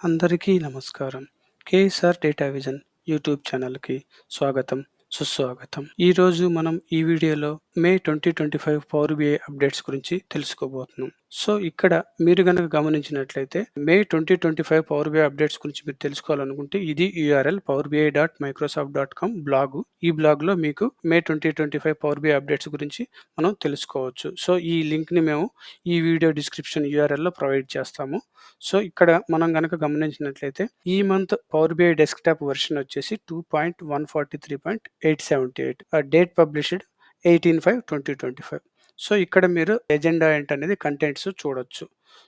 అందరికీ నమస్కారం. KSR data vision YouTube ఛానల్‌కి స్వాగతం, సుస్వాగతం. ఈరోజు మనం ఈ వీడియోలో మే 2025 పవర్ బిఐ అప్డేట్స్ గురించి తెలుసుకోబోతున్నాం. సో, ఇక్కడ మీరు గనక గమనించినట్లయితే మే 2025 పవర్ బిఐ అప్డేట్స్ గురించి మీరు తెలుసుకోవాలనుకుంటే ఇది యూఆర్ఎల్ powerbi.microsoft.com బ్లాగు. ఈ బ్లాగ్‌లో మీకు మే 2025 పవర్ బిఐ అప్డేట్స్ గురించి మనం తెలుసుకోవచ్చు. సో, ఈ లింక్‌ని మేము ఈ వీడియో డిస్క్రిప్షన్ యూఆర్ఎల్‌లో ప్రొవైడ్ చేస్తాము. సో, ఇక్కడ మనం గనక గమనించినట్లయితే ఈ month power BI desktop version వచ్చేసి 2.143.878 డేట్ పబ్లిష్డ్ 18/5/2025. సో, ఇక్కడ మీరు ఎజెండా ఏంటనేది కంటెంట్స్ చూడొచ్చు.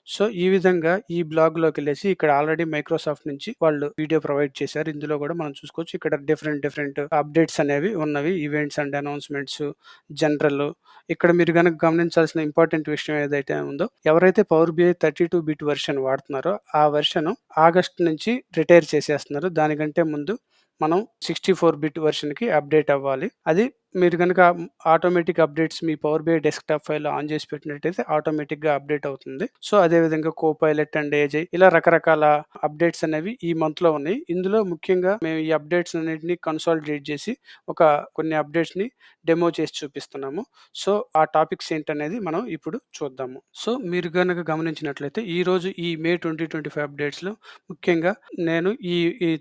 సో, ఈ విధంగా ఈ బ్లాగ్‌లోకెళ్ళేసి ఇక్కడ ఆల్రెడీ మైక్రోసాఫ్ట్ నుంచి వాళ్ళు వీడియో ప్రొవైడ్ చేశారు. ఇందులో కూడా మనం చూసుకోవచ్చు. ఇక్కడ డిఫరెంట్ అప్డేట్స్ అనేవి ఉన్నవి. Events and announcements, general. ఇక్కడ మీరు గనక గమనించాల్సిన ఇంపార్టెంట్ విషయం ఏదైతే ఉందో, ఎవరైతే పవర్ బిఐ 32 బిట్ వెర్షన్ వాడుతున్నారో ఆ వెర్షన్ ఆగస్ట్ నుంచి రిటైర్ చేసేస్తున్నారు. దానికంటే ముందు మనం 64 బిట్ వెర్షన్‌కి అప్డేట్ అవ్వాలి. అది మీరు గనక ఆటోమేటిక్ అప్డేట్స్ మీ పవర్ బిఐ డెస్క్‌టాప్ ఫైల్‌లో ఆన్ చేసి పెట్టినట్టయితే ఆటోమేటిక్‌గా అప్డేట్ అవుతుంది. సో, అదే విధంగా కోపైలట్ అండ్ ఏజై ఇలా రకరకాల అప్డేట్స్ అనేవి ఈ మంత్‌లో ఉన్నాయి. ఇందులో ముఖ్యంగా మేము ఈ అప్డేట్స్ అన్నిటిని కన్సాలిడేట్ చేసి కొన్ని అప్డేట్స్‌ని డెమో చేసి చూపిస్తున్నాము. సో, ఆ టాపిక్స్ ఏంటనేది మనం ఇప్పుడు చూద్దాము. సో, మీరు గనక గమనించినట్లయితే ఈరోజు ఈ మే 2025 అప్డేట్స్‌లో ముఖ్యంగా నేను ఈ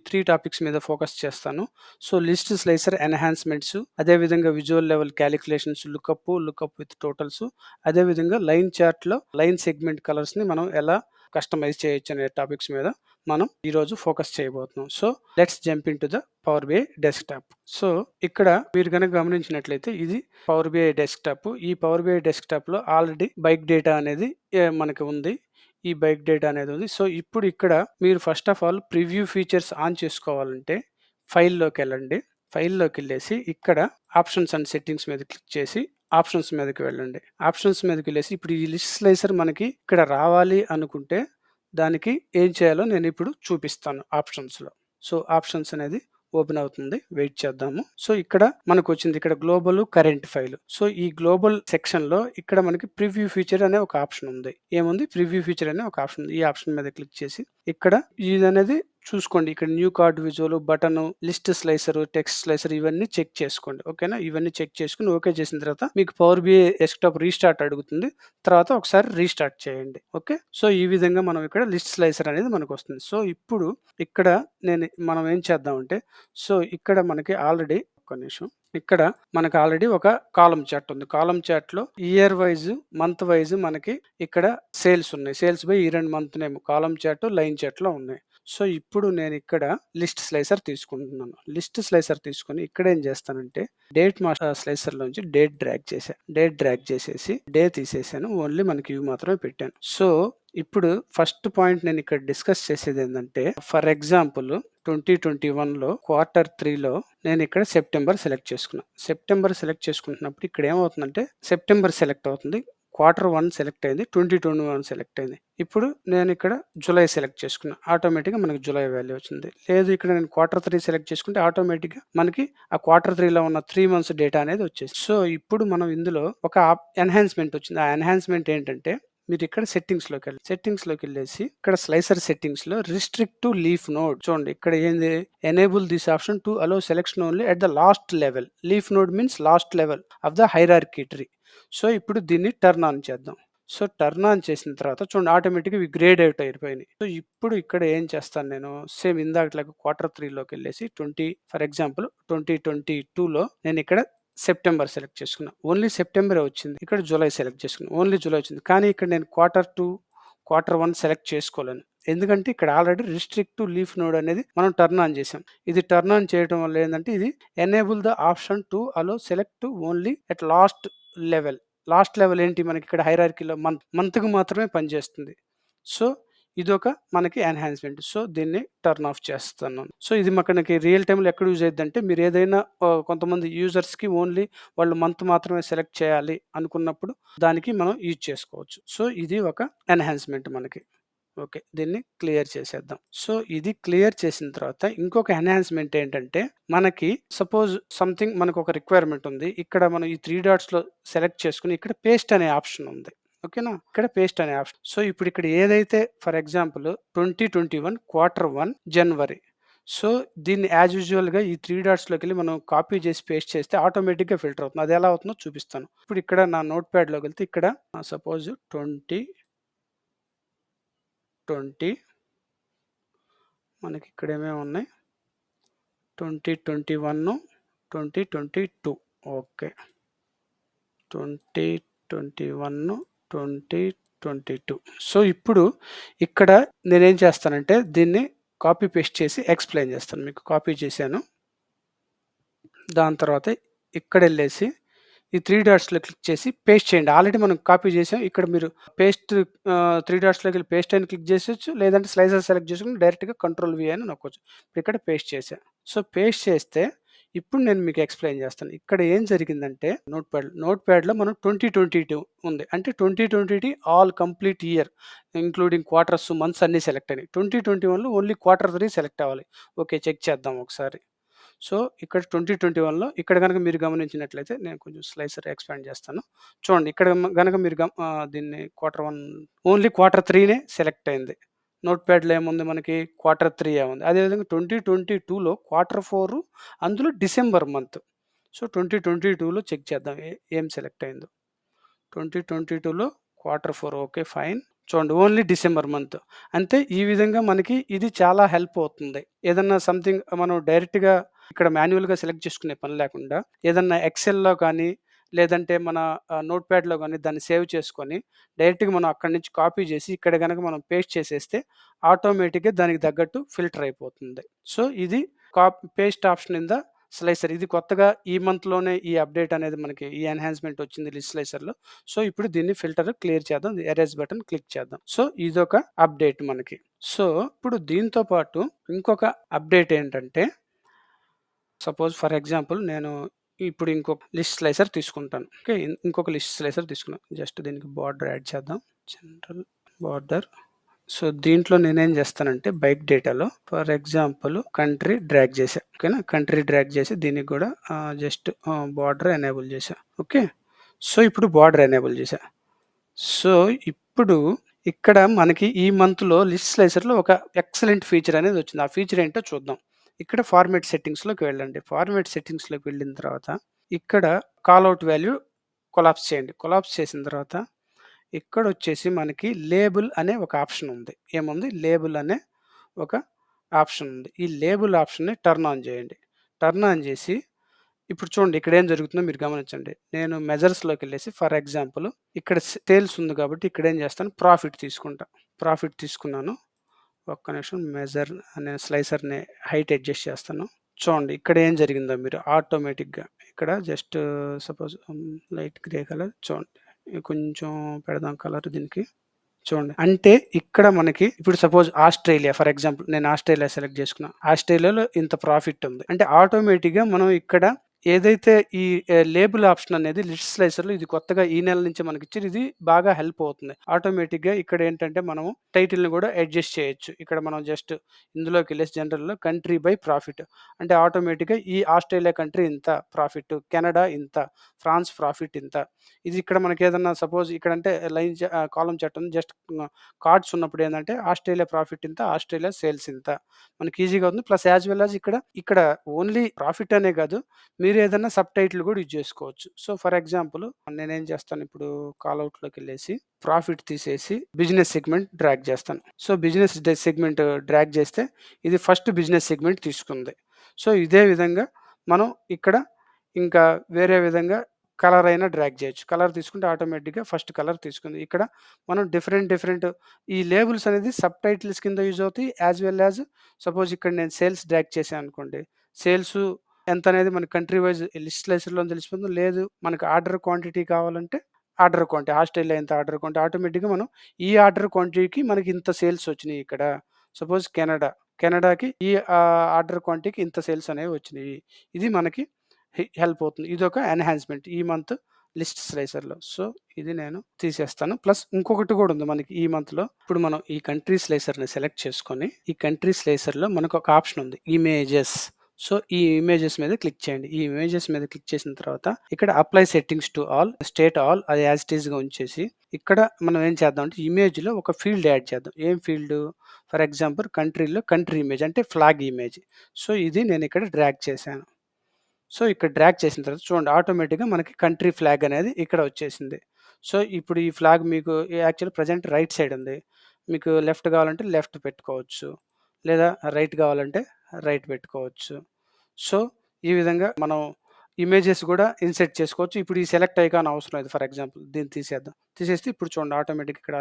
3 టాపిక్స్ మీద ఫోకస్ చేస్తాను. సో, లిస్ట్ స్లైసర్ ఎన్హాన్స్‌మెంట్స్, అదేవిధంగా visual level calculations, lookup with totals, అదేవిధంగా లైన్ చార్ట్‌లో లైన్ సెగ్మెంట్ కలర్స్‌ని మనం ఎలా కస్టమైజ్ చేయొచ్చు అనే టాపిక్స్ మీద మనం ఈరోజు ఫోకస్ చేయబోతున్నాం. So, let's jump into the power BI desktop. So, ఇక్కడ మీరు గనక గమనించినట్లయితే ఇది పవర్ బిఐ డెస్క్‌టాప్. ఈ పవర్ బిఐ డెస్క్‌టాప్‌లో ఆల్రెడీ బైక్ డేటా అనేది మనకి ఉంది. ఈ బైక్ డేటా అనేది ఉంది. సో, ఇప్పుడు ఇక్కడ మీరు first of all preview features on చేసుకోవాలంటే ఫైల్‌లోకెళ్ళండి. ఫైల్‌లోకెళ్ళేసి ఇక్కడ ఆప్షన్స్ అండ్ సెట్టింగ్స్ మీద క్లిక్ చేసి ఆప్షన్స్ మీదకి వెళ్ళండి. ఆప్షన్స్ మీదకెళ్ళేసి ఇప్పుడు ఈ లిస్ట్ స్లైసర్ మనకి ఇక్కడ రావాలి అనుకుంటే దానికి ఏం చేయాలో నేను ఇప్పుడు చూపిస్తాను ఆప్షన్స్‌లో. సో, ఆప్షన్స్ అనేది ఓపెన్ అవుతుంది. వెయిట్ చేద్దాము. సో, ఇక్కడ మనకొచ్చింది ఇక్కడ గ్లోబల్ కరెంట్ ఫైల్. సో, ఈ గ్లోబల్ సెక్షన్‌లో ఇక్కడ మనకి ప్రివ్యూ ఫీచర్ అనే ఒక ఆప్షన్ ఉంది. ఏముంది? ప్రివ్యూ ఫీచర్ అనే ఒక ఆప్షన్ ఉంది. ఈ ఆప్షన్ మీద క్లిక్ చేసి ఇక్కడ ఇదనేది చూసుకోండి. ఇక్కడ new card visual, button, list slicer, text slicer ఇవన్నీ చెక్ చేసుకోండి. ఓకేనా? ఇవన్నీ చెక్ చేసుకొని ఓకే చేసిన తర్వాత మీకు పవర్ బిఐ డెస్క్‌టాప్ రీస్టార్ట్ అడుగుతుంది. తర్వాత ఒకసారి రీస్టార్ట్ చేయండి. ఓకే. సో, ఈ విధంగా మనం ఇక్కడ లిస్ట్ స్లైసర్ అనేది మనకొస్తుంది. సో, ఇప్పుడు ఇక్కడ మనం ఏం చేద్దామంటే సో, ఇక్కడ మనకి ఆల్రెడీ ఒక్క నిమిషం. ఇక్కడ మనకు ఆల్రెడీ ఒక కాలమ్ చార్ట్ ఉంది. కాలమ్ చార్ట్‌లో ఇయర్ వైస్, మంత్ వైస్ మనకి ఇక్కడ సేల్స్ ఉన్నాయి. Sales by year and month name column chart, line చార్ట్‌లో ఉన్నాయి. సో, ఇప్పుడు నేను ఇక్కడ లిస్ట్ స్లైసర్ తీసుకుంటున్నాను. లిస్ట్ స్లైసర్ తీసుకొని ఇక్కడ ఏం చేస్తానంటే డేట్ మాస్టర్ స్లైసర్‌లోంచి డేట్ డ్రాగ్ చేశా. డేట్ డ్రాగ్ చేసేసి డే తీసేసాను. ఓన్లీ మనకి ఇవి మాత్రమే పెట్టాను. సో, ఇప్పుడు ఫస్ట్ పాయింట్ నేను ఇక్కడ డిస్కస్ చేసేదేందంటే ఫర్ ఎగ్జాంపుల్ 2021లో క్వార్టర్ 3లో నేను ఇక్కడ సెప్టెంబర్ సెలెక్ట్ చేసుకున్నా. సెప్టెంబర్ సెలెక్ట్ చేసుకుంటున్నప్పుడు ఇక్కడ ఏమవుతుందంటే సెప్టెంబర్ సెలెక్ట్ అవుతుంది. క్వార్టర్ 1 సెలెక్ట్ అయింది. 2021 సెలెక్ట్ అయింది. ఇప్పుడు నేను ఇక్కడ జులై సెలెక్ట్ చేసుకున్నా. ఆటోమేటిక్‌గా మనకి జులై వాల్యూ వచ్చింది. లేదు ఇక్కడ నేను క్వార్టర్ 3 సెలెక్ట్ చేసుకుంటే ఆటోమేటిక్‌గా మనకి ఆ క్వార్టర్ 3లో ఉన్న 3 మంత్స్ డేటా అనేది వచ్చేసింది. సో, ఇప్పుడు మనం ఇందులో ఒక ఎన్హాన్స్‌మెంట్ వచ్చింది. ఆ ఎన్హాన్స్‌మెంట్ ఏంటంటే మీరు ఇక్కడ సెట్టింగ్స్‌లోకెళ్ళేసి ఇక్కడ స్లైసర్ సెట్టింగ్స్‌లో రిస్ట్రిక్ట్ టు లీఫ్ నోడ్ చూడండి. ఇక్కడ ఏంది enable this option to allow selection only at the last level. Leaf node means last level of the hierarchy tree. So, ఇప్పుడు దీన్ని టర్న్ ఆన్ చేద్దాం. సో, టర్న్ ఆన్ చేసిన తర్వాత చూడండి ఆటోమేటిక్‌గా ఇవి గ్రేడ్ అవుట్ అయిపోయినాయి. సో, ఇప్పుడు ఇక్కడ ఏం చేస్తాను నేను సేమ్ ఇందాకట్లాగా క్వార్టర్ 3లోకెళ్ళేసి ఫర్ ఎగ్జాంపుల్ 2022లో నేను ఇక్కడ సెప్టెంబర్ సెలెక్ట్ చేసుకున్నా. ఓన్లీ సెప్టెంబరే వచ్చింది. ఇక్కడ జులై సెలెక్ట్ చేసుకున్నా. ఓన్లీ జులై వచ్చింది. కానీ ఇక్కడ నేను క్వార్టర్ 2, క్వార్టర్ 1 సెలెక్ట్ చేసుకోలేను. ఎందుకంటే ఇక్కడ already restrict to leaf node అనేది మనం టర్న్ ఆన్ చేసాం. ఇది టర్న్ ఆన్ చేయడం వల్ల ఏందంటే ఇది enable the option to allow select only at last level. Last level ఏంటి మనకి ఇక్కడ హైరార్కీలో మంత్‌కి మాత్రమే పనిచేస్తుంది. సో, ఇదొక మనకి ఎన్హాన్స్‌మెంట్. సో, దీన్ని టర్న్ ఆఫ్ చేస్తున్నాను. సో, ఇది మనకి రియల్ టైమ్‌లో ఎక్కడ యూజ్ అయిద్దంటే మీరు ఏదైనా కొంతమంది యూజర్స్‌కి ఓన్లీ వాళ్ళు మంత్ మాత్రమే సెలెక్ట్ చేయాలి అనుకున్నప్పుడు దానికి మనం యూజ్ చేసుకోవచ్చు. సో, ఇది ఒక ఎన్హాన్స్‌మెంట్ మనకి. ఓకే. దీన్ని క్లియర్ చేసేద్దాం. సో, ఇది క్లియర్ చేసిన తర్వాత ఇంకొక ఎన్హాన్స్‌మెంట్ ఏంటంటే మనకి సపోజ్ సంథింగ్ మనకొక రిక్వైర్మెంట్ ఉంది. ఇక్కడ మనం ఈ 3 డాట్స్‌లో సెలెక్ట్ చేసుకొని ఇక్కడ పేస్ట్ అనే ఆప్షన్ ఉంది. ఓకేనా? ఇక్కడ పేస్ట్ అనే ఆప్షన్. సో, ఇప్పుడు ఇక్కడ ఏదైతే for example 2021 Q1 January. So, దీన్ని యాజ్ యూజువల్‌గా ఈ 3 డాట్స్‌లోకెళ్ళి మనం కాపీ చేసి పేస్ట్ చేస్తే ఆటోమేటిక్‌గా ఫిల్టర్ అవుతుంది. అది ఎలా అవుతుందో చూపిస్తాను. ఇప్పుడు ఇక్కడ నా నోట్‌ప్యాడ్‌లోకెళ్తే ఇక్కడ సపోజ్ 2020 మనకి ఇక్కడ ఏమేమి ఉన్నాయి 2021, 2022 ఓకే. 2021, 2022 సో, ఇప్పుడు ఇక్కడ నేనేం చేస్తానంటే దీన్ని కాపీ పేస్ట్ చేసి ఎక్స్‌ప్లెయిన్ చేస్తాను. మీకు కాపీ చేశాను. దాని తర్వాత ఇక్కడెళ్ళేసి ఈ 3 డాట్స్‌లో క్లిక్ చేసి పేస్ట్ చేయండి. ఆల్రెడీ మనం కాపీ చేసాం. ఇక్కడ మీరు పేస్ట్ 3 డాట్స్‌లోకెళ్ళి పేస్ట్ అని క్లిక్ చేసేయొచ్చు. లేదంటే స్లైసర్ సెలెక్ట్ చేసుకొని డైరెక్ట్‌గా కంట్రోల్ వి అని నొక్కొచ్చు. ఇక్కడ పేస్ట్ చేశా. సో, పేస్ట్ చేస్తే ఇప్పుడు నేను మీకు ఎక్స్‌ప్లెయిన్ చేస్తాను. ఇక్కడ ఏం జరిగిందంటే నోట్‌ప్యాడ్‌లో మనం 2022 ఉంది. అంటే 2020 all complete year including quarters, months అన్నీ సెలెక్ట్ అయినాయి. 2021లో ఓన్లీ Q3 సెలెక్ట్ అవ్వాలి. ఓకే. చెక్ చేద్దాం ఒకసారి. సో, ఇక్కడ 2021లో ఇక్కడ గనక మీరు గమనించినట్లయితే నేను కొంచెం స్లైసర్ ఎక్స్‌పాండ్ చేస్తాను. చూడండి ఇక్కడ గనక మీరు దీన్ని Q1 ఓన్లీ Q3నే సెలెక్ట్ అయింది. నోట్‌ప్యాడ్‌లో ఏముంది మనకి Q3 ఉంది. అదేవిధంగా 2022లో Q4 అందులో డిసెంబర్ మంత్. సో, 2022లో చెక్ చేద్దాం ఏం సెలెక్ట్ అయిందో. 2022లో Q4 ఓకే. ఫైన్. చూడండి ఓన్లీ డిసెంబర్ మంత్. అంతే ఈ విధంగా మనకి ఇది చాలా హెల్ప్ అవుతుంది. ఏదన్నా సంథింగ్ మనం డైరెక్ట్‌గా ఇక్కడ మాన్యువల్‌గా సెలెక్ట్ చేసుకునే పని లేకుండా ఏదన్నా ఎక్సెల్‌లో కానీ, లేదంటే మన నోట్‌ప్యాడ్‌లో గాని దాన్ని సేవ్ చేసుకొని డైరెక్ట్‌గా మనం అక్కడి నుంచి కాపీ చేసి ఇక్కడ గనక మనం పేస్ట్ చేసేస్తే ఆటోమేటిక్‌గా దానికి తగ్గట్టు ఫిల్టర్ అయిపోతుంది. సో, ఇది paste option in the slicer. ఇది కొత్తగా ఈ మంత్‌లోనే ఈ అప్డేట్ అనేది మనకి ఈ ఎన్హాన్స్‌మెంట్ వచ్చింది లిస్ట్ స్లైసర్‌లో. సో, ఇప్పుడు దీన్ని ఫిల్టర్ క్లియర్ చేద్దాం. ఎరేజ్ బటన్ క్లిక్ చేద్దాం. సో, ఇదొక అప్డేట్ మనకి. సో, ఇప్పుడు దీంతో పాటు ఇంకొక అప్డేట్ ఏంటంటే సపోజ్ ఫర్ ఎగ్జాంపుల్ నేను ఇప్పుడు ఇంకొక లిస్ట్ స్లైసర్ తీసుకుంటాను. ఓకే. ఇంకొక లిస్ట్ స్లైసర్ తీసుకున్నాను. జస్ట్ దీనికి బార్డర్ యాడ్ చేద్దాం. General border. సో, దీంట్లో నేనేం చేస్తానంటే బైక్ డేటాలో ఫర్ ఎగ్జాంపుల్ కంట్రీ డ్రాగ్ చేశా. ఓకేనా. కంట్రీ డ్రాగ్ చేసి దీనికి కూడా జస్ట్ బార్డర్ ఎనేబుల్ చేశా. ఓకే. సో, ఇప్పుడు బార్డర్ ఎనేబుల్ చేశా. సో, ఇప్పుడు ఇక్కడ మనకి ఈ మంత్‌లో లిస్ట్ స్లైసర్‌లో ఒక ఎక్సలెంట్ ఫీచర్ అనేది వచ్చింది. ఆ ఫీచర్ ఏంటో చూద్దాం. ఇక్కడ ఫార్మాట్ సెట్టింగ్స్‌లోకి వెళ్ళండి. ఫార్మాట్ సెట్టింగ్స్‌లోకి వెళ్ళిన తర్వాత ఇక్కడ కాల్ ఔట్ వాల్యూ కొలాప్స్ చేయండి. కొలాప్స్ చేసిన తర్వాత ఇక్కడొచ్చేసి మనకి లేబుల్ అనే ఒక ఆప్షన్ ఉంది. ఏముంది? లేబుల్ అనే ఒక ఆప్షన్ ఉంది. ఈ లేబుల్ ఆప్షన్‌ని టర్న్ ఆన్ చేయండి. టర్న్ ఆన్ చేసి ఇప్పుడు చూడండి ఇక్కడేం జరుగుతుందో మీరు గమనించండి. నేను మెజర్స్‌లోకెళ్ళేసి ఫర్ ఎగ్జాంపుల్ ఇక్కడ సేల్స్ ఉంది కాబట్టి ఇక్కడేం చేస్తాను ప్రాఫిట్ తీసుకుంటా. ప్రాఫిట్ తీసుకున్నాను. ఒక్క నిమిషం మెజర్ అనే స్లైసర్‌ని హైట్ అడ్జస్ట్ చేస్తాను. చూడండి ఇక్కడ ఏం జరిగిందో మీరు ఆటోమేటిక్‌గా ఇక్కడ just suppose light grey colour చూడండి. కొంచెం పెడదాం కలర్ దీనికి. చూడండి. అంటే ఇక్కడ మనకి ఇప్పుడు సపోజ్ ఆస్ట్రేలియా ఫర్ ఎగ్జాంపుల్ నేను ఆస్ట్రేలియా సెలెక్ట్ చేసుకున్నా. ఆస్ట్రేలియాలో ఇంత ప్రాఫిట్ ఉంది. అంటే ఆటోమేటిక్‌గా మనం ఇక్కడ ఏదైతే ఈ లేబుల్ ఆప్షన్ అనేది లిస్ట్ స్లైసర్‌లో ఇది కొత్తగా ఈ నెల నుంచే మనకిచ్చారు. ఇది బాగా హెల్ప్ అవుతుంది. ఆటోమేటిక్‌గా ఇక్కడ ఏంటంటే మనము టైటిల్‌ని కూడా అడ్జస్ట్ చేయొచ్చు. ఇక్కడ మనం జస్ట్ ఇందులోకెళ్ళేసి జనరల్‌లో కంట్రీ బై ప్రాఫిట్ అంటే ఆటోమేటిక్‌గా ఈ ఆస్ట్రేలియా కంట్రీ ఇంత ప్రాఫిట్, కెనడా ఇంత, ఫ్రాన్స్ ప్రాఫిట్ ఇంత. ఇది ఇక్కడ మనకేదన్నా సపోజ్ ఇక్కడంటే కాలమ్ చార్ట్ ఉంది. జస్ట్ కార్డ్స్ ఉన్నప్పుడు ఏందంటే ఆస్ట్రేలియా ప్రాఫిట్ ఇంత, ఆస్ట్రేలియా సేల్స్ ఇంత. మనకి ఈజీగా అవుతుంది. ప్లస్ యాజ్ వెల్ యాజ్ ఇక్కడ ఓన్లీ ప్రాఫిట్ అనే కాదు మీరు ఏదైనా సబ్‌టైటిల్ కూడా యూజ్ చేసుకోవచ్చు. సో, ఫర్ ఎగ్జాంపుల్ నేనేం చేస్తాను ఇప్పుడు కాల్ ఔట్‌లోకెళ్ళేసి ప్రాఫిట్ తీసేసి బిజినెస్ సెగ్మెంట్ డ్రాగ్ చేస్తాను. సో, బిజినెస్ సెగ్మెంట్ డ్రాగ్ చేస్తే ఇది ఫస్ట్ బిజినెస్ సెగ్మెంట్ తీసుకుంది. సో, ఇదే విధంగా మనం ఇక్కడ ఇంకా వేరే విధంగా కలర్ అయినా డ్రాగ్ చేయొచ్చు. కలర్ తీసుకుంటే ఆటోమేటిక్‌గా ఫస్ట్ కలర్ తీసుకుంది. ఇక్కడ మనం డిఫరెంట్ ఈ లేబుల్స్ అనేది సబ్‌టైటిల్స్ కింద యూజ్ అవుతాయి. యాజ్ వెల్ యాజ్ సపోజ్ ఇక్కడ నేను సేల్స్ డ్రాగ్ చేశాను అనుకోండి. సేల్సు ఎంతనేది మనకి కంట్రీ వైస్ లిస్ట్ స్లైసర్‌లోనే తెలిసిపోతుంది. లేదు మనకు ఆర్డర్ క్వాంటిటీ కావాలంటే ఆర్డర్ క్వాంటిటీ ఆస్ట్రేలియా ఎంత ఆర్డర్ క్వాంటిటీ ఆటోమేటిక్‌గా మనం ఈ ఆర్డర్ క్వాంటిటీకి మనకి ఇంత సేల్స్ వచ్చినాయి ఇక్కడ. సపోజ్ కెనడాకి ఈ ఆర్డర్ క్వాంటిటీకి ఇంత సేల్స్ అనేవి వచ్చినాయి. ఇది మనకి హెల్ప్ అవుతుంది. ఇదొక ఎన్హాన్స్‌మెంట్ ఈ మంత్ లిస్ట్ స్లైసర్‌లో. సో, ఇది నేను తీసేస్తాను. ప్లస్ ఇంకొకటి కూడా ఉంది మనకి ఈ మంత్‌లో. ఇప్పుడు మనం ఈ కంట్రీ స్లైసర్‌ని సెలెక్ట్ చేసుకొని ఈ కంట్రీ స్లైసర్‌లో మనకు ఒక ఆప్షన్ ఉంది. ఇమేజెస్. సో, ఈ ఇమేజెస్ మీద క్లిక్ చేయండి. ఈ ఇమేజెస్ మీద క్లిక్ చేసిన తర్వాత ఇక్కడ apply settings to all, state all అది యాజ్ ఇట్ ఈస్‌గా ఉంచేసి, ఇక్కడ మనం ఏం చేద్దాం అంటే ఇమేజ్‌లో ఒక ఫీల్డ్ యాడ్ చేద్దాం. ఏం ఫీల్డు? ఫర్ ఎగ్జాంపుల్ కంట్రీలో కంట్రీ ఇమేజ్ అంటే ఫ్లాగ్ ఇమేజ్. సో, ఇది నేను ఇక్కడ డ్రాగ్ చేశాను. సో, ఇక్కడ డ్రాగ్ చేసిన తర్వాత చూడండి ఆటోమేటిక్‌గా మనకి కంట్రీ ఫ్లాగ్ అనేది ఇక్కడ వచ్చేసింది. సో, ఇప్పుడు ఈ ఫ్లాగ్ మీకు యాక్చువల్లీ ప్రెజెంట్ రైట్ సైడ్ ఉంది. మీకు లెఫ్ట్ కావాలంటే లెఫ్ట్ పెట్టుకోవచ్చు. లేదా రైట్ కావాలంటే రైట్ పెట్టుకోవచ్చు. సో, ఈ విధంగా మనం ఇమేజెస్ గూడా ఇన్సర్ట్ చేసుకోవచ్చు. ఇప్పుడు ఈ సెలెక్ట్ ఐకాన్ అవసరం లేదు. ఫర్ ఎగ్జాంపుల్ దీన్ని తీసేద్దాం. తీసేస్తే ఇప్పుడు చూడండి ఆటోమేటిక్‌గా ఇక్కడ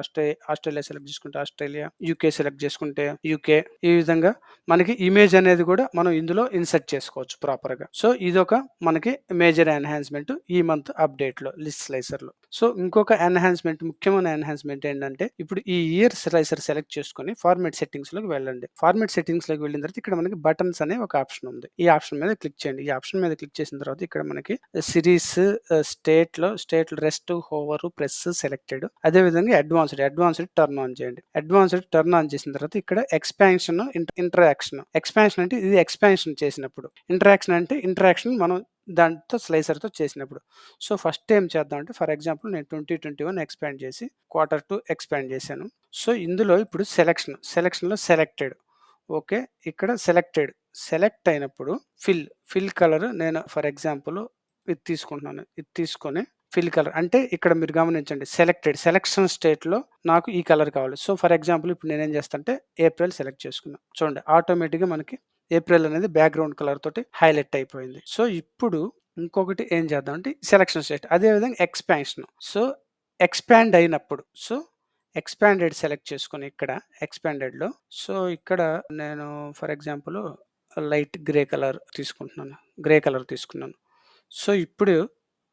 ఆస్ట్రేలియా సెలెక్ట్ చేసుకుంటే ఆస్ట్రేలియా, యూకే సెలెక్ట్ చేసుకుంటే యూకే. ఈ విధంగా మనకి ఇమేజ్ అనేది గూడా మనం ఇందులో ఇన్సర్ట్ చేసుకోవచ్చు ప్రాపర్‌గా. సో, ఇదొక మనకి మేజర్ ఎన్హాన్స్‌మెంట్ ఈ మంత్ అప్డేట్‌లో లిస్ట్ స్లైసర్‌లో. సో, ఇంకొక ఎన్హాన్స్‌మెంట్ ముఖ్యమైన ఎన్హాన్స్‌మెంట్ ఏంటంటే ఇప్పుడు ఈ ఇయర్ స్లైసర్ సెలెక్ట్ చేసుకొని ఫార్మాట్ సెట్టింగ్స్‌లోకి వెళ్ళండి. ఫార్మాట్ సెట్టింగ్స్‌లోకి వెళ్ళిన తర్వాత ఇక్కడ మనకి బటన్స్ అనే ఒక ఆప్షన్ ఉంది. ఈ ఆప్షన్ మీద క్లిక్ చేయండి. ఈ ఆప్షన్ మీద క్లిక్ చేసిన తర్వాత ఇక్కడ మనకి సిరీస్, స్టేట్‌లో రెస్ట్, హోవర్, ప్రెస్ సెలెక్టెడ్. అదే విధంగా అడ్వాన్స్డ్ టర్న్ ఆన్ చేయండి. అడ్వాన్స్డ్ టర్న్ ఆన్ చేసిన తర్వాత ఇక్కడ ఎక్స్‌పాన్షన్, ఇంటరాక్షన్. ఎక్స్‌పాన్షన్ అంటే ఇది ఎక్స్‌పాన్షన్ చేసినప్పుడు. ఇంటరాక్షన్ మనం దాంతో స్లైసర్‌తో చేసినప్పుడు. సో, ఫస్ట్ ఏం చేద్దాం అంటే ఫర్ ఎగ్జాంపుల్ నేను 2021 ఎక్స్‌పాండ్ చేసి Q2 ఎక్స్‌పాండ్ చేశాను. సో, ఇందులో ఇప్పుడు సెలక్షన్‌లో సెలెక్టెడ్. ఓకే. ఇక్కడ సెలెక్ట్ అయినప్పుడు ఫిల్ కలర్ నేను ఫర్ ఎగ్జాంపుల్ ఇది తీసుకుంటున్నాను. ఇది తీసుకొని ఫిల్ కలర్ అంటే ఇక్కడ మీరు గమనించండి సెలక్షన్ స్టేట్‌లో నాకు ఈ కలర్ కావాలి. సో, ఫర్ ఎగ్జాంపుల్ ఇప్పుడు నేనేం చేస్తానంటే ఏప్రిల్ సెలెక్ట్ చేసుకున్నా. చూడండి ఆటోమేటిక్‌గా మనకి ఏప్రిల్ అనేది బ్యాక్‌గ్రౌండ్ కలర్ తోటి హైలైట్ అయిపోయింది. సో, ఇప్పుడు ఇంకొకటి ఏం చేద్దాం అంటే సెలక్షన్ స్టేట్ అదే విధంగా ఎక్స్‌పాన్షన్. సో, ఎక్స్‌పాండ్ అయినప్పుడు ఎక్స్‌పాండెడ్ సెలెక్ట్ చేసుకొని ఇక్కడ ఎక్స్‌పాండెడ్‌లో సో, ఇక్కడ నేను for example light grey colour తీసుకున్నాను. సో, ఇప్పుడు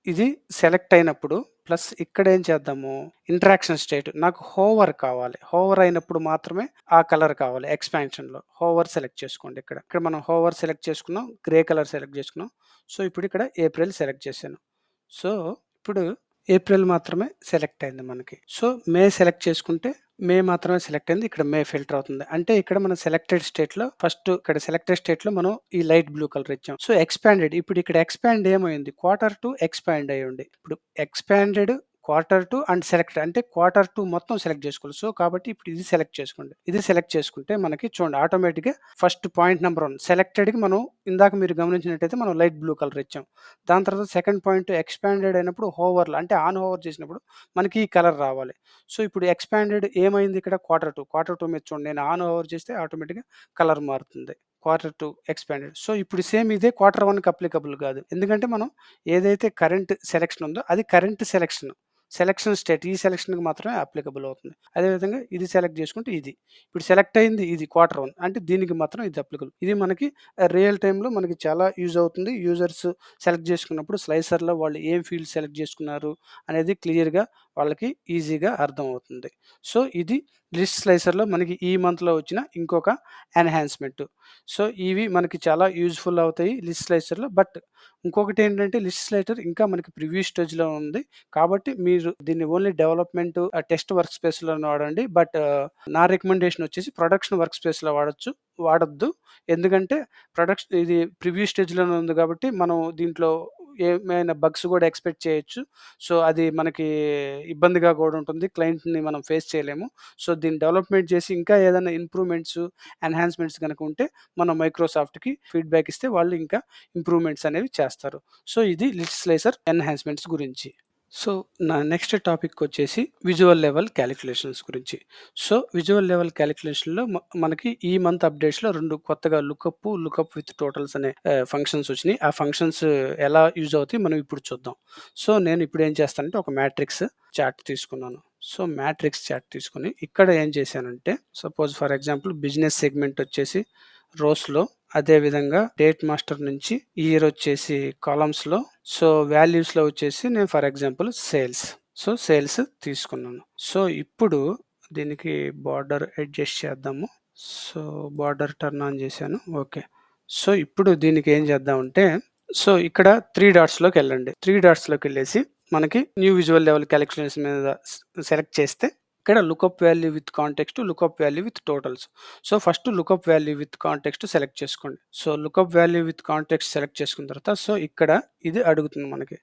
ఇది సెలెక్ట్ అయినప్పుడు ప్లస్ ఇక్కడ ఏం చేద్దాము ఇంటరాక్షన్ స్టేట్ నాకు హోవర్ కావాలి. హోవర్ అయినప్పుడు మాత్రమే ఆ కలర్ కావాలి ఎక్స్‌పాన్షన్‌లో. హోవర్ సెలెక్ట్ చేసుకోండి ఇక్కడ. ఇక్కడ మనం హోవర్ సెలెక్ట్ చేసుకున్నాం. గ్రే కలర్ సెలెక్ట్ చేసుకున్నాం. సో, ఇప్పుడు ఇక్కడ ఏప్రిల్ సెలెక్ట్ చేశాను. సో, ఇప్పుడు ఏప్రిల్ మాత్రమే సెలెక్ట్ అయింది మనకి. సో, మే సెలెక్ట్ చేసుకుంటే మే మాత్రమే సెలెక్ట్ అయింది. ఇక్కడ మే ఫిల్టర్ అవుతుంది. అంటే ఇక్కడ మనం సెలెక్టెడ్ స్టేట్‌లో ఇక్కడ సెలెక్టెడ్ స్టేట్‌లో మనం ఈ లైట్ బ్లూ కలర్ ఇచ్చాం. సో, ఇప్పుడు ఇక్కడ ఎక్స్‌పాండ్ ఏమైంది? Q2 expand అయ్యుంది. ఇప్పుడు ఎక్స్‌పాండెడ్ Q2 అండ్ సెలెక్టెడ్ అంటే Q2 మొత్తం సెలెక్ట్ చేసుకోవాలి. సో, కాబట్టి ఇప్పుడు ఇది సెలెక్ట్ చేసుకోండి. ఇది సెలెక్ట్ చేసుకుంటే మనకి చూడండి ఆటోమేటిక్‌గా ఫస్ట్ పాయింట్ నంబర్ 1 సెలెక్టెడ్‌కి మనం ఇందాక మీరు గమనించినట్టయితే మనం లైట్ బ్లూ కలర్ ఇచ్చాం. దాని తర్వాత సెకండ్ పాయింట్ ఎక్స్‌పాండెడ్ అయినప్పుడు హోవర్‌లో అంటే ఆన్ హోవర్ చేసినప్పుడు మనకి ఈ కలర్ రావాలి. సో, ఇప్పుడు ఎక్స్‌పాండెడ్ ఏమైంది ఇక్కడ Q2 మీద చూడండి నేను ఆన్ హోవర్ చేస్తే ఆటోమేటిక్‌గా కలర్ మారుతుంది. Q2 expanded. సో, ఇప్పుడు సేమ్ ఇదే Q1కి అప్లికబుల్ కాదు. ఎందుకంటే మనం ఏదైతే కరెంట్ సెలక్షన్ ఉందో అది కరెంట్ సెలక్షన్ స్టేట్ ఈ సెలక్షన్‌కి మాత్రమే అప్లికబుల్ అవుతుంది. అదేవిధంగా ఇది సెలెక్ట్ చేసుకుంటే ఇది. ఇప్పుడు సెలెక్ట్ అయింది ఇది Q1 అంటే దీనికి మాత్రం ఇది అప్లికబుల్. ఇది మనకి రియల్ టైమ్‌లో మనకి చాలా యూజ్ అవుతుంది. యూజర్స్ సెలెక్ట్ చేసుకున్నప్పుడు స్లైసర్‌లో వాళ్ళు ఏం ఫీల్డ్ సెలెక్ట్ చేసుకున్నారు అనేది క్లియర్‌గా వాళ్ళకి ఈజీగా అర్థమవుతుంది. సో, ఇది లిస్ట్ స్లైసర్‌లో మనకి ఈ మంత్‌లో వచ్చిన ఇంకొక ఎన్హాన్స్‌మెంట్. సో, ఇవి మనకి చాలా యూజ్‌ఫుల్ అవుతాయి లిస్ట్ స్లైసర్‌లో. బట్ ఇంకొకటేంటంటే లిస్ట్ స్లైసర్ ఇంకా మనకి ప్రివ్యూ స్టేజ్‌లో ఉంది. కాబట్టి మీరు దీన్ని ఓన్లీ డెవలప్‌మెంట్, టెస్ట్ వర్క్ స్పేస్‌లోనే వాడండి. బట్ నా రికమెండేషన్ వచ్చేసి ప్రొడక్షన్ వర్క్ స్పేస్‌లో వాడొద్దు. ఎందుకంటే ఇది ప్రివ్యూ స్టేజ్‌లోనే ఉంది కాబట్టి మనం దీంట్లో ఏమైనా బగ్స్ కూడా ఎక్స్‌పెక్ట్ చేయొచ్చు. సో, అది మనకి ఇబ్బందిగా కూడా ఉంటుంది. క్లయింట్‌ని మనం ఫేస్ చేయలేము. సో, దీన్ని డెవలప్‌మెంట్ చేసి ఇంకా ఏదైనా ఇంప్రూవ్‌మెంట్స్, ఎన్హాన్స్‌మెంట్స్ గనుక ఉంటే మనం మైక్రోసాఫ్ట్‌కి ఫీడ్‌బ్యాక్ ఇస్తే వాళ్ళు ఇంకా ఇంప్రూవ్‌మెంట్స్ అనేవి చేస్తారు. సో, ఇది లిస్ట్ స్లైసర్ ఎన్హాన్స్‌మెంట్స్ గురించి. సో, నా నెక్స్ట్ టాపిక్ వచ్చేసి విజువల్ లెవెల్ కాలిక్యులేషన్స్ గురించి. సో, విజువల్ లెవెల్ కాలిక్యులేషన్‌లో మనకి ఈ మంత్ అప్డేట్స్‌లో 2 కొత్తగా లుకప్ విత్ టోటల్స్ అనే ఫంక్షన్స్ వచ్చినాయి. ఆ ఫంక్షన్స్ ఎలా యూజ్ అవుతాయి మనం ఇప్పుడు చూద్దాం. సో, నేను ఇప్పుడు ఏం చేస్తానంటే ఒక మ్యాట్రిక్స్ చార్ట్ తీసుకున్నాను. సో, మ్యాట్రిక్స్ చార్ట్ తీసుకొని ఇక్కడ ఏం చేశానంటే suppose for example business segment వచ్చేసి రోస్‌లో అదే విధంగా డేట్ మాస్టర్ నుంచి ఇయర్ వచ్చేసి కాలమ్స్‌లో సో, వాల్యూస్‌లో వచ్చేసి నేను ఫర్ ఎగ్జాంపుల్ సేల్స్ తీసుకున్నాను. సో, ఇప్పుడు దీనికి బార్డర్ అడ్జస్ట్ చేద్దాము. సో, బార్డర్ టర్న్ ఆన్ చేశాను. ఓకే. సో, ఇప్పుడు దీనికి ఏం చేద్దామంటే సో, ఇక్కడ 3 డాట్స్‌లోకెళ్ళండి. 3 డాట్స్‌లోకెళ్ళేసి మనకి న్యూ విజువల్ లెవెల్ కాలిక్యులేషన్ మీద సెలెక్ట్ చేస్తే ఇక్కడ lookup value with context, lookup value with totals. So first lookup value with context select చేసుకోండి. So lookup value with context select చేసుకున్న తర్వాత సో ఇక్కడ ఇది అడుగుతుంది మనకి.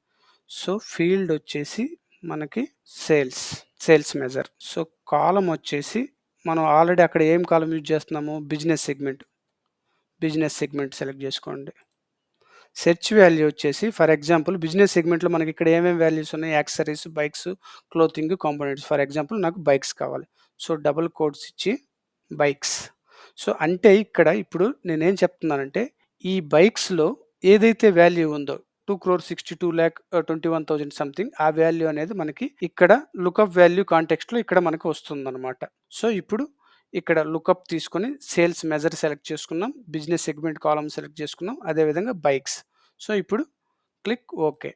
సో ఫీల్డ్ వచ్చేసి మనకి సేల్స్ మెజర్. సో కాలం వచ్చేసి మనం ఆల్రెడీ అక్కడ ఏం కాలం యూజ్ చేస్తున్నాము, బిజినెస్ సెగ్మెంట్ సెలెక్ట్ చేసుకోండి. సెర్చ్ వాల్యూ వచ్చేసి ఫర్ ఎగ్జాంపుల్ బిజినెస్ సెగ్మెంట్లో మనకి ఇక్కడ ఏమేమి వాల్యూస్ ఉన్నాయి, accessories, bikes, clothing, components. For example నాకు బైక్స్ కావాలి. సో డబుల్ కోట్స్ ఇచ్చి బైక్స్. సో అంటే ఇక్కడ ఇప్పుడు నేనేం చెప్తున్నానంటే ఈ బైక్స్లో ఏదైతే వాల్యూ ఉందో 2,62,21,000 సంథింగ్, ఆ వాల్యూ అనేది మనకి ఇక్కడ లుకప్ వాల్యూ కాంటెక్స్ట్లో ఇక్కడ మనకు వస్తుందన్నమాట. సో ఇప్పుడు ఇక్కడ లుకప్ తీసుకొని సేల్స్ మెజర్ సెలెక్ట్ చేసుకున్నాం, బిజినెస్ సెగ్మెంట్ కాలమ్ సెలెక్ట్ చేసుకున్నాం, అదేవిధంగా బైక్స్. సో ఇప్పుడు క్లిక్ ఓకే.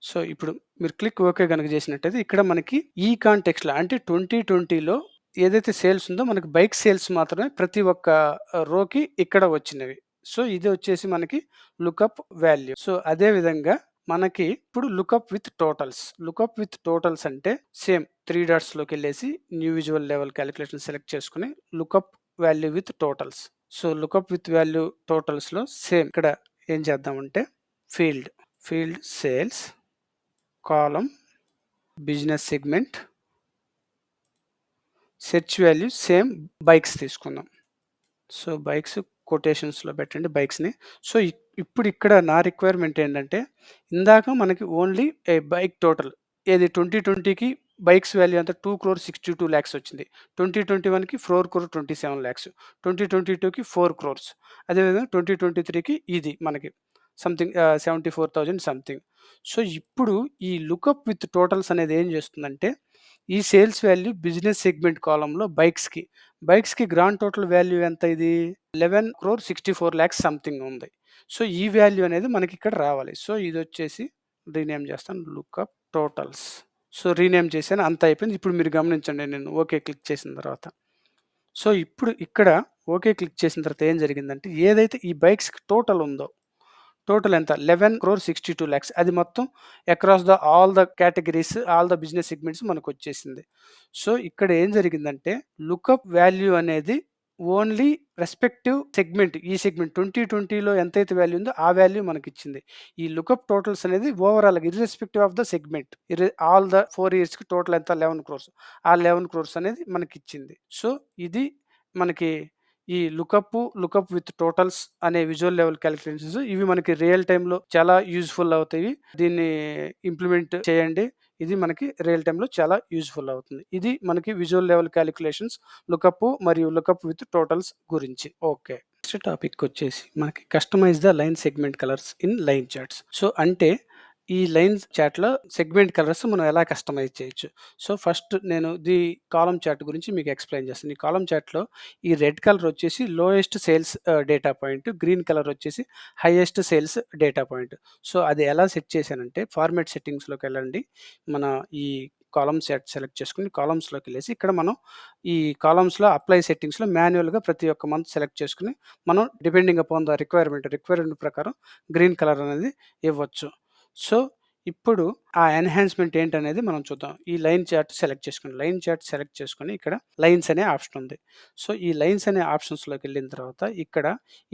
సో ఇప్పుడు మీరు క్లిక్ ఓకే కనుక చేసినట్టయితే ఇక్కడ మనకి ఈ కాంటెక్స్ట్లో అంటే 2020లో ఏదైతే సేల్స్ ఉందో మనకి బైక్ సేల్స్ మాత్రమే ప్రతి ఒక్క రోకి ఇక్కడ వచ్చినవి. సో ఇది వచ్చేసి మనకి లుకప్ వాల్యూ. సో అదే విధంగా మనకి ఇప్పుడు లుకప్ విత్ టోటల్స్ అంటే సేమ్ 3 డాట్స్లోకి వెళ్ళేసి new visual level calculation select చేసుకుని lookup value with totals. So lookup with value టోటల్స్లో సేమ్ ఇక్కడ ఏం చేద్దామంటే field sales, column business segment, search value same bikes తీసుకుందాం. సో బైక్స్ కొటేషన్స్లో పెట్టండి బైక్స్ని. సో ఇప్పుడు ఇక్కడ నా రిక్వైర్మెంట్ ఏంటంటే ఇందాక మనకి ఓన్లీ ఏ బైక్ టోటల్ ఏది 2020కి బైక్స్ వాల్యూ అంతా 2,62,00,000 వచ్చింది, 2021కి 4,27,00,000, 2022కి 4 crores, అదేవిధంగా 2023కి ఇది మనకి సంథింగ్ 74,000 సంథింగ్. సో ఇప్పుడు ఈ లుకప్ విత్ టోటల్స్ అనేది ఏం చేస్తుందంటే ఈ సేల్స్ వాల్యూ బిజినెస్ సెగ్మెంట్ కాలంలో బైక్స్కి గ్రాండ్ టోటల్ వాల్యూ ఎంత, ఇది 11,64,00,000 సంథింగ్ ఉంది. సో ఈ వాల్యూ అనేది మనకి ఇక్కడ రావాలి. సో ఇది వచ్చేసి రీనేమ్ చేస్తాను లుకప్ టోటల్స్. సో రీనేమ్ చేశాను, అంత అయిపోయింది. ఇప్పుడు మీరు గమనించండి, నేను ఓకే క్లిక్ చేసిన తర్వాత. సో ఇప్పుడు ఇక్కడ ఓకే క్లిక్ చేసిన తర్వాత ఏం జరిగిందంటే ఏదైతే ఈ బైక్స్కి టోటల్ ఉందో టోటల్ ఎంత 11,62,00,000 అది మొత్తం across all the categories, all the business segments మనకు వచ్చేసింది. సో ఇక్కడ ఏం జరిగిందంటే లుకప్ వాల్యూ అనేది ఓన్లీ రెస్పెక్టివ్ సెగ్మెంట్, ఈ సెగ్మెంట్ 2020లో ఎంతైతే వాల్యూ ఉందో ఆ వాల్యూ మనకి ఇచ్చింది. ఈ లుకప్ టోటల్స్ అనేది overall irrespective of the segment, all the 4 ఇయర్స్కి టోటల్ ఎంత 11 crores, ఆ 11 crores అనేది మనకి ఇచ్చింది. సో ఇది మనకి ఈ లుకప్ విత్ టోటల్స్ అనే విజువల్ లెవెల్ క్యాలిక్యులేషన్స్ ఇవి మనకి రియల్ టైంలో చాలా యూజ్ఫుల్ అవుతాయి. దీన్ని ఇంప్లిమెంట్ చేయండి, ఇది మనకి రియల్ టైంలో చాలా యూజ్ఫుల్ అవుతుంది. ఇది మనకి విజువల్ లెవెల్ క్యాలిక్యులేషన్స్ లుకప్ మరియు లుకప్ విత్ టోటల్స్ గురించి. ఓకే, నెక్స్ట్ టాపిక్ వచ్చేసి మనకి customize the line segment colours in line charts. So అంటే ఈ లైన్స్ చార్ట్లో సెగ్మెంట్ కలర్స్ మనం ఎలా కస్టమైజ్ చేయొచ్చు. సో ఫస్ట్ నేను కాలం చార్ట్ గురించి మీకు ఎక్స్ప్లెయిన్ చేస్తాను. ఈ కాలం చార్ట్లో ఈ రెడ్ కలర్ వచ్చేసి lowest sales data point, green colour వచ్చేసి highest sales data point. So అది ఎలా సెట్ చేశానంటే ఫార్మాట్ సెట్టింగ్స్లోకి వెళ్ళండి, మన ఈ కాలమ్ సెలెక్ట్ చేసుకుని కాలమ్స్లోకి వెళ్ళేసి ఇక్కడ మనం ఈ కాలమ్స్లో అప్లై సెట్టింగ్స్లో మాన్యువల్గా ప్రతి ఒక్క మంత్ సెలెక్ట్ చేసుకుని మనం డిపెండింగ్ అపాన్ ద రిక్వైర్మెంట్ ప్రకారం గ్రీన్ కలర్ అనేది ఇవ్వచ్చు. సో ఇప్పుడు ఆ ఎన్హాన్స్మెంట్ ఏంటనేది మనం చూద్దాం. ఈ లైన్ చార్ట్ సెలెక్ట్ చేసుకొని ఇక్కడ లైన్స్ అనే ఆప్షన్ ఉంది. సో ఈ లైన్స్ అనే ఆప్షన్స్లోకి వెళ్ళిన తర్వాత ఇక్కడ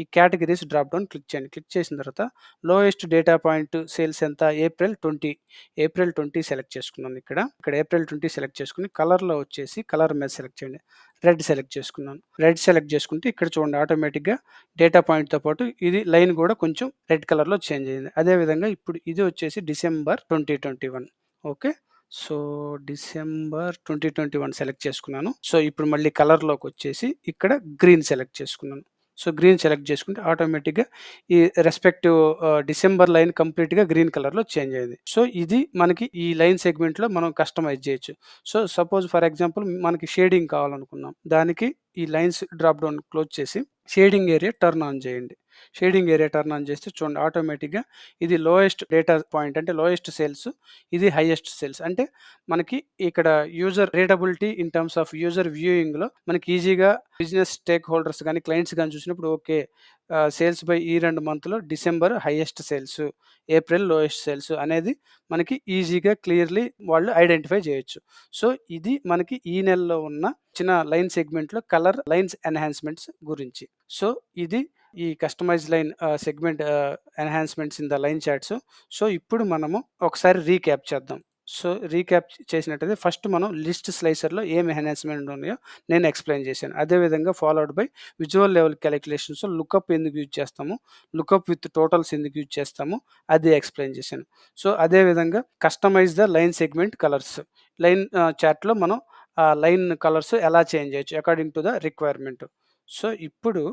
ఈ కేటగిరీస్ డ్రాప్ డౌన్ క్లిక్ చేయండి. క్లిక్ చేసిన తర్వాత లోయెస్ట్ డేటా పాయింట్ సేల్స్ ఎంత, ఏప్రిల్ 20 సెలెక్ట్ చేసుకున్నాను. ఇక్కడ ఏప్రిల్ 20 సెలెక్ట్ చేసుకుని కలర్లో వచ్చేసి కలర్ మీద సెలెక్ట్ చేయండి, రెడ్ సెలెక్ట్ చేసుకున్నాను. రెడ్ సెలెక్ట్ చేసుకుంటే ఇక్కడ చూడండి ఆటోమేటిక్గా డేటా పాయింట్తో పాటు ఇది లైన్ కూడా కొంచెం రెడ్ కలర్లో చేంజ్ అయింది. అదేవిధంగా ఇప్పుడు ఇది వచ్చేసి December 2021. Okay, so December 2021 select చేసుకున్నాను. సో ఇప్పుడు మళ్ళీ కలర్లోకి వచ్చేసి ఇక్కడ గ్రీన్ సెలెక్ట్ చేసుకున్నాను. సో గ్రీన్ సెలెక్ట్ చేసుకుంటే ఆటోమేటిక్గా ఈ రెస్పెక్టివ్ డిసెంబర్ లైన్ కంప్లీట్గా గ్రీన్ కలర్లో చేంజ్ అయింది. సో ఇది మనకి ఈ లైన్ సెగ్మెంట్లో మనం కస్టమైజ్ చేయొచ్చు. సో సపోజ్ ఫర్ ఎగ్జాంపుల్ మనకి షేడింగ్ కావాలనుకున్నాం, దానికి ఈ లైన్స్ డ్రాప్ డౌన్ క్లోజ్ చేసి షేడింగ్ ఏరియా టర్న్ ఆన్ చేయండి. షేడింగ్ ఏరియా టర్న్ ఆన్ చేస్తే చూడండి ఆటోమేటిక్‌గా ఇది లోయెస్ట్ డేటా పాయింట్ అంటే లోయెస్ట్ సేల్స్, ఇది హైయెస్ట్ సేల్స్. అంటే మనకి ఇక్కడ user readability in terms of user వ్యూయింగ్‌లో మనకి ఈజీగా business stakeholders, clients గాని చూసినప్పుడు ఓకే. సేల్స్ బై ఈ 2 మంత్‌లో December highest sales, April lowest sales అనేది మనకి ఈజీగా క్లియర్‌లీ వాళ్ళు ఐడెంటిఫై చేయొచ్చు. సో, ఇది మనకి ఈ నెలలో ఉన్న చిన్న లైన్ సెగ్మెంట్‌లో కలర్ లైన్స్ ఎన్హాన్స్‌మెంట్స్ గురించి. సో, ఇది ఈ customised line segment enhancements in the line charts. So, ఇప్పుడు మనము ఒకసారి రీక్యాప్ చేద్దాం. సో, రీక్యాప్ చేసినట్టయితే ఫస్ట్ మనం లిస్ట్ స్లైసర్‌లో ఏం ఎన్హాన్స్‌మెంట్ ఉన్నాయో నేను ఎక్స్‌ప్లెయిన్ చేశాను. అదేవిధంగా followed by visual level calculations lookup ఎందుకు యూజ్ చేస్తాము, లుకప్ విత్ టోటల్స్ ఎందుకు యూజ్ చేస్తాము అది ఎక్స్‌ప్లెయిన్ చేశాను. సో, అదేవిధంగా customise the line segment colours. Line చార్ట్‌లో మనం లైన్ కలర్స్ ఎలా చేంజ్ చేయొచ్చు according to the requirement. So, ఇప్పుడు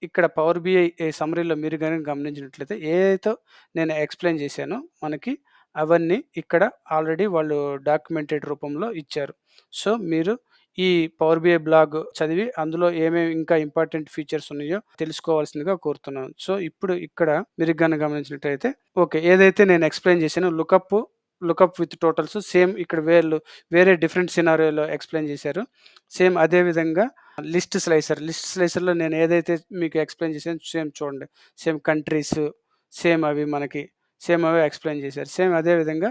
ఇక్కడ పవర్ బిఐ సమ్మరీలో మీరు గనుక గమనించినట్లయితే ఏదైతే నేను ఎక్స్‌ప్లెయిన్ చేశానో మనకి అవన్నీ ఇక్కడ ఆల్రెడీ వాళ్ళు డాక్యుమెంటెడ్ రూపంలో ఇచ్చారు. సో, మీరు ఈ పవర్ బిఐ బ్లాగ్ చదివి అందులో ఏమేమి ఇంకా ఇంపార్టెంట్ ఫీచర్స్ ఉన్నాయో తెలుసుకోవాల్సిందిగా కోరుతున్నాను. సో, ఇప్పుడు ఇక్కడ మీరు గనుక గమనించినట్టయితే ఓకే. ఏదైతే నేను ఎక్స్‌ప్లెయిన్ చేశానో లుకప్ విత్ టోటల్స్ సేమ్ ఇక్కడ వేరే డిఫరెంట్ సినారియోలో ఎక్స్‌ప్లెయిన్ చేశారు. సేమ్ అదే విధంగా లిస్ట్ స్లైసర్‌లో నేను ఏదైతే మీకు ఎక్స్‌ప్లెయిన్ చేశానో సేమ్ చూడండి. సేమ్ కంట్రీస్ సేమ్ అవి మనకి సేమ్ అవే ఎక్స్‌ప్లెయిన్ చేశారు. సేమ్ అదే విధంగా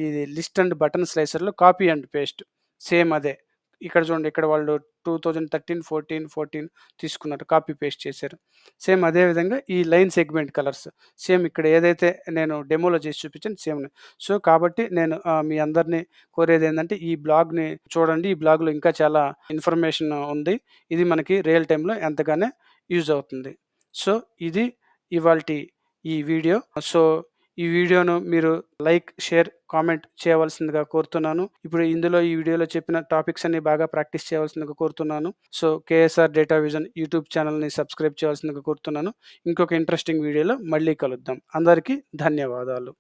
ఇది లిస్ట్ అండ్ బటన్ స్లైసర్‌లో కాపీ అండ్ పేస్ట్ సేమ్ అదే. ఇక్కడ చూడండి ఇక్కడ వాళ్ళు 2013, 14 తీసుకున్నారు. కాపీ పేస్ట్ చేశారు. సేమ్ అదే విధంగా ఈ లైన్ సెగ్మెంట్ కలర్స్ సేమ్ ఇక్కడ ఏదైతే నేను డెమోలో చేసి చూపించానో సేమ్. సో, కాబట్టి నేను మీ అందరిని కోరేదేందంటే ఈ బ్లాగ్‌ని చూడండి. ఈ బ్లాగ్‌లో ఇంకా చాలా ఇన్ఫర్మేషన్ ఉంది. ఇది మనకి రియల్ టైమ్‌లో ఎంతగానో యూజ్ అవుతుంది. సో, ఇది ఇవాల్టి ఈ వీడియో. సో, ఈ వీడియోను మీరు లైక్, షేర్, కామెంట్ చేయవలసిందిగా కోరుతున్నాను. ఇప్పుడు ఈ వీడియోలో చెప్పిన టాపిక్స్ అన్ని బాగా ప్రాక్టీస్ చేయవలసిందిగా కోరుతున్నాను. So, KSR data vision YouTube ఛానల్‌ని సబ్స్క్రైబ్ చేయవలసిందిగా కోరుతున్నాను. ఇంకొక ఇంట్రెస్టింగ్ వీడియోలో మళ్ళీ కలుద్దాం. అందరికీ ధన్యవాదాలు.